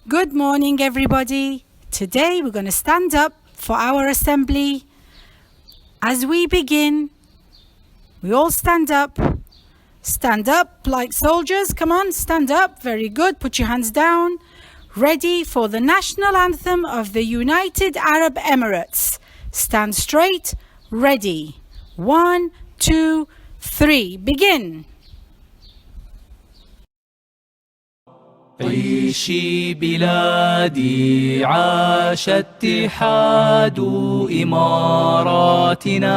Good morning, everybody. Today we're going to stand up for our assembly. As we begin, we all stand up. Stand up like soldiers. Come on, stand up. Very good. Put your hands down. Ready for the national anthem of the United Arab Emirates. Stand straight. Ready. 1, 2, 3. Begin. عيشي بلادي عاش اتحاد إماراتنا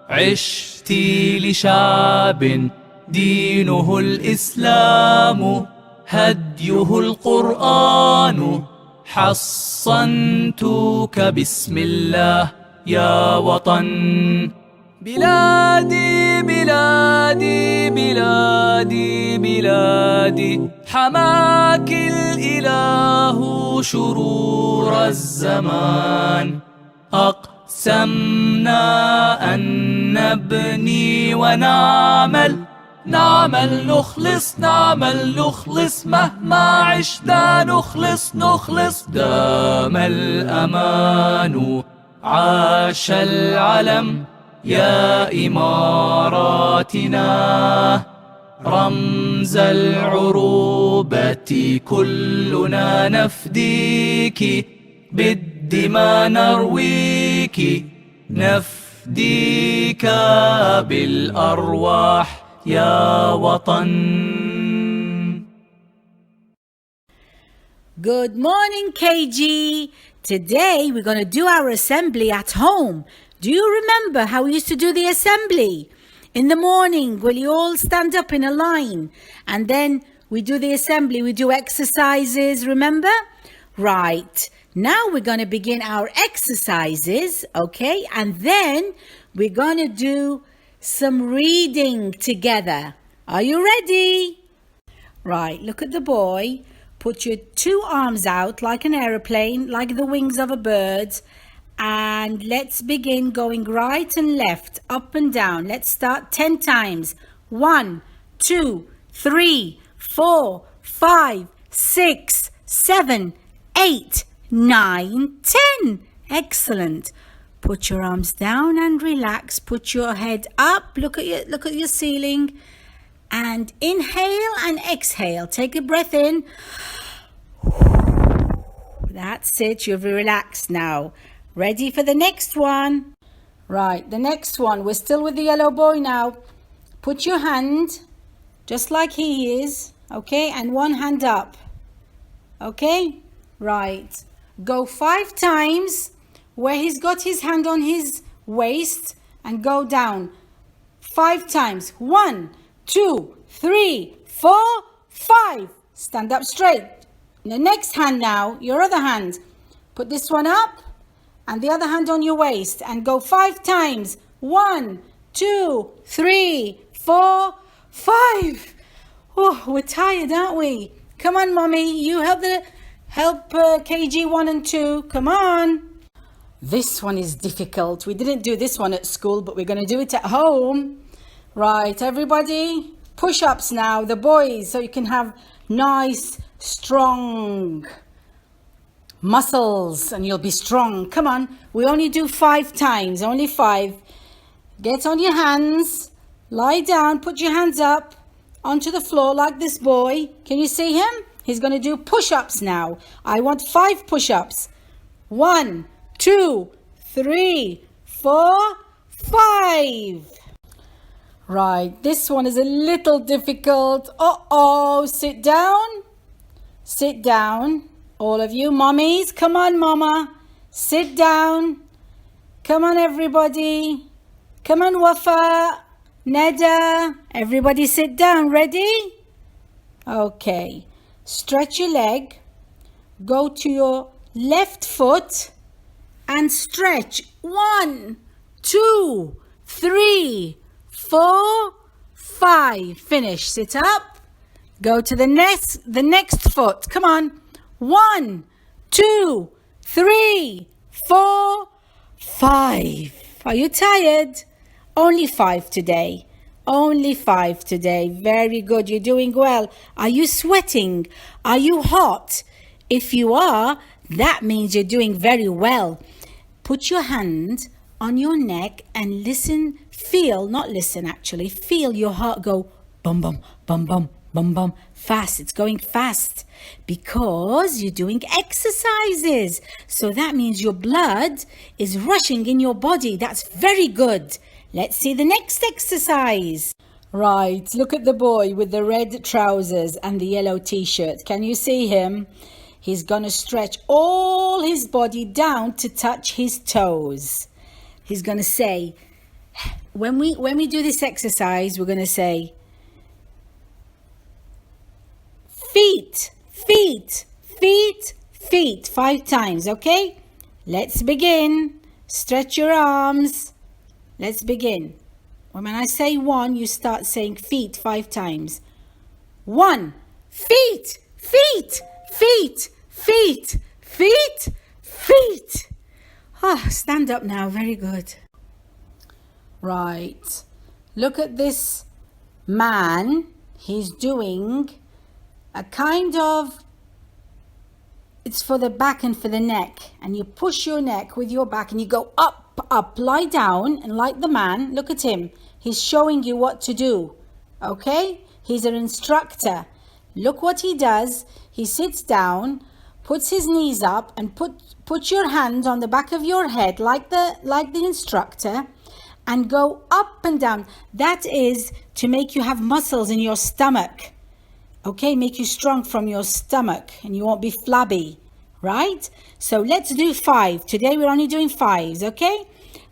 عشتي لشعب دينه الإسلام هديه القرآن حصنتك بسم الله يا وطن بلادي بلادي بلادي بلادي حماك الإله شرور الزمان أقسمنا أن نبني ونعمل نخلص مهما عشنا نخلص دام الأمان عاش العلم يا إماراتنا رمز العروبة كلنا نفديك بالدماء نرويك نفديك بالأرواح يا وطن. Good morning, KG. Today we're going to do our assembly at home. Do you remember how we used to do the assembly? In the morning, will you all stand up in a line? And then we do the assembly, we do exercises, remember? Right. Now we're going to begin our exercises, okay? And then we're going to do some reading together. Are you ready? Right, look at the boy. Put your two arms out like an aeroplane, like the wings of a bird. And let's begin going right and left, up and down. Let's start 10 times. 1, 2, 3, 4, 5, 6, 7, 8, 9, 10. Excellent. Put your arms down and relax. Put your head up. Look at your ceiling. And inhale and exhale. Take a breath in. That's it. You're relaxed now. Ready for the next one? Right, the next one. We're still with the yellow boy now. Put your hand just like he is, okay? And one hand up, okay? Right. Go 5 times where he's got his hand on his waist and go down 5 times. 1, 2, 3, 4, 5. Stand up straight. The next hand now, your other hand. Put this one up. And the other hand on your waist and go 5 times. 1, 2, 3, 4, 5. Oh, we're tired, aren't we? Come on, Mommy. You help KG 1 and 2. Come on. This one is difficult. We didn't do this one at school, but we're going to do it at home. Right, everybody. Push-ups now, the boys, so you can have nice, strong muscles and you'll be strong. Come on, we only do 5 times, only 5. Get on your hands, lie down, put your hands up onto the floor like this boy. Can you see him? He's going to do push-ups now. I want 5 push-ups. 1, 2, 3, 4, 5. Right, this one is a little difficult. Sit down. Sit down. All of you mommies, come on, Mama. Sit down. Come on, everybody. Come on, Wafa, Neda. Everybody sit down. Ready? Okay. Stretch your leg. Go to your left foot and stretch. 1, 2, 3, 4, 5. Finish. Sit up. Go to the next foot. Come on. 1, 2, 3, 4, 5. Are you tired? Only 5 today. Only 5 today. Very good. You're doing well. Are you sweating? Are you hot? If you are, that means you're doing very well. Put your hand on your neck and listen, feel, not listen actually, feel your heart go bum bum, bum bum, bum bum, fast. It's going fast because you're doing exercises. So that means your blood is rushing in your body. That's very good. Let's see the next exercise. Right, look at the boy with the red trousers and the yellow t-shirt. Can you see him? He's going to stretch all his body down to touch his toes. He's going to say, when we do this exercise, we're going to say, feet, feet, feet, feet, 5 times, okay? Let's begin. Stretch your arms. Let's begin. When I say 1, you start saying feet 5 times. 1, feet, feet, feet, feet, feet, feet. Ah, stand up now. Very good. Right. Look at this man. He's doing a kind of, it's for the back and for the neck. And you push your neck with your back and you go up, up, lie down, and like the man, look at him. He's showing you what to do. Okay? He's an instructor. Look what he does. He sits down, puts his knees up, and put your hand on the back of your head like the instructor, and go up and down. That is to make you have muscles in your stomach. Okay, make you strong from your stomach and you won't be flabby, right? So let's do 5. Today we're only doing 5s, okay?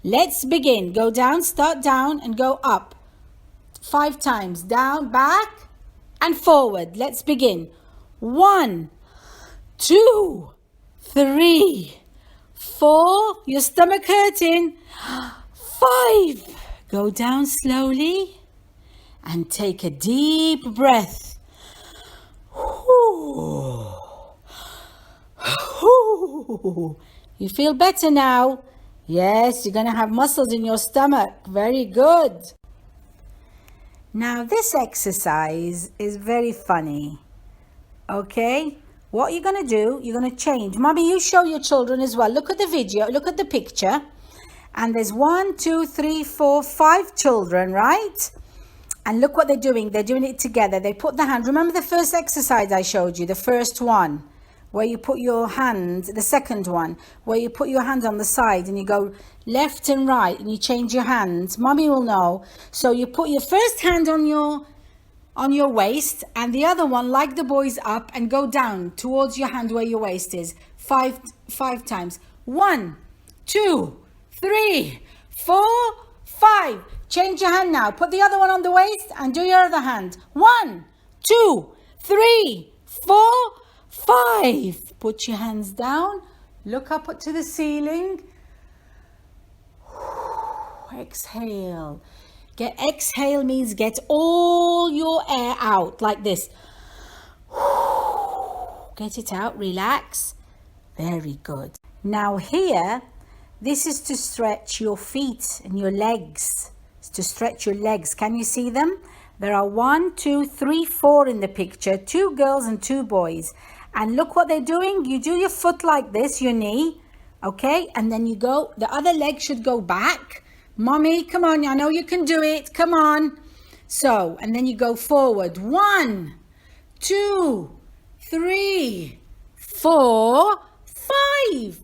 Let's begin. Go down, start down and go up. 5 times. Down, back and forward. Let's begin. 1, 2, 3, 4. Your stomach hurting. 5. Go down slowly and take a deep breath. You feel better now? Yes, you're going to have muscles in your stomach. Very good. Now this exercise is very funny. Okay? What you're going to do, you're going to change. Mommy, you show your children as well. Look at the video. Look at the picture. And there's 1, 2, 3, 4, 5 children, right? And look what they're doing. They're doing it together. They put the hand. Remember the first exercise I showed you, the first one, where you put your hand, the second one, where you put your hand on the side and you go left and right and you change your hands. Mommy will know. So you put your first hand on your waist and the other one, like the boys, up and go down towards your hand where your waist is. 5 times. 1, 2, 3, 4, 5. Change your hand now. Put the other one on the waist and do your other hand. 1, 2, 3, 4, 5. Put your hands down. Look up to the ceiling. Exhale. Exhale means get all your air out like this. Get it out. Relax. Very good. Now here, this is to stretch your feet and your legs. To stretch your legs. Can you see them? There are 1, 2, 3, 4 in the picture. 2 girls and 2 boys. And look what they're doing. You do your foot like this, your knee. Okay? And then you go, the other leg should go back. Mommy, come on. I know you can do it. Come on. So, and then you go forward. 1, 2, 3, 4, 5.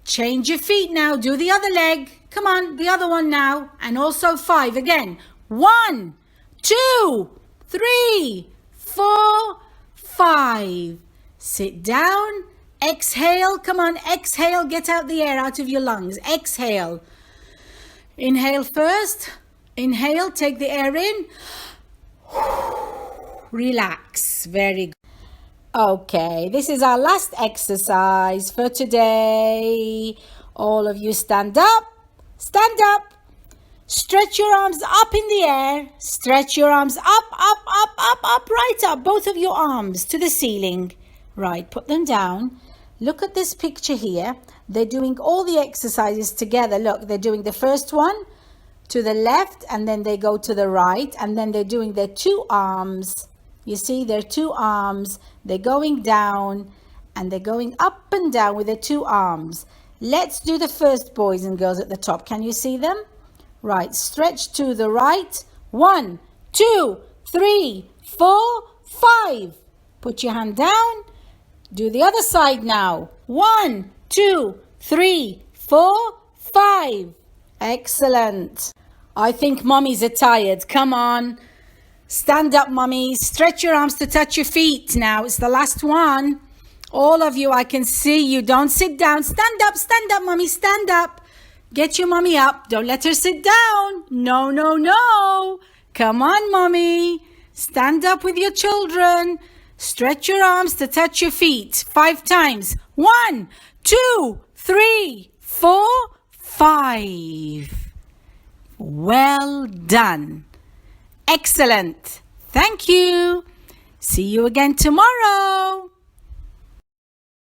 Change your feet now. Do the other leg. Come on, the other one now. And also 5 again. 1, 2, 3, 4, 5. Sit down. Exhale. Come on, exhale. Get out the air out of your lungs. Exhale. Inhale first. Inhale. Take the air in. Relax. Very good. Okay, this is our last exercise for today. All of you stand up. Stand up. Stretch your arms up in the air. Stretch your arms up, up, up, up, up, right up. Both of your arms to the ceiling. Right, put them down. Look at this picture here. They're doing all the exercises together. Look, they're doing the first one to the left and then they go to the right and then they're doing their 2 arms. You see, their 2 arms. They're going down and they're going up and down with their two arms. Let's do the first boys and girls at the top. Can you see them? Right, stretch to the right. 1, 2, 3, 4, 5. Put your hand down. Do the other side now. 1, 2, 3, 4, 5. Excellent. I think mummies are tired. Come on. Stand up, mummies. Stretch your arms to touch your feet now. It's the last one. All of you, I can see you. Don't sit down. Stand up, mummy. Stand up. Get your mummy up. Don't let her sit down. No, no, no. Come on, mummy. Stand up with your children. Stretch your arms to touch your feet 5 times. 1, 2, 3, 4, 5. Well done. Excellent. Thank you. See you again tomorrow.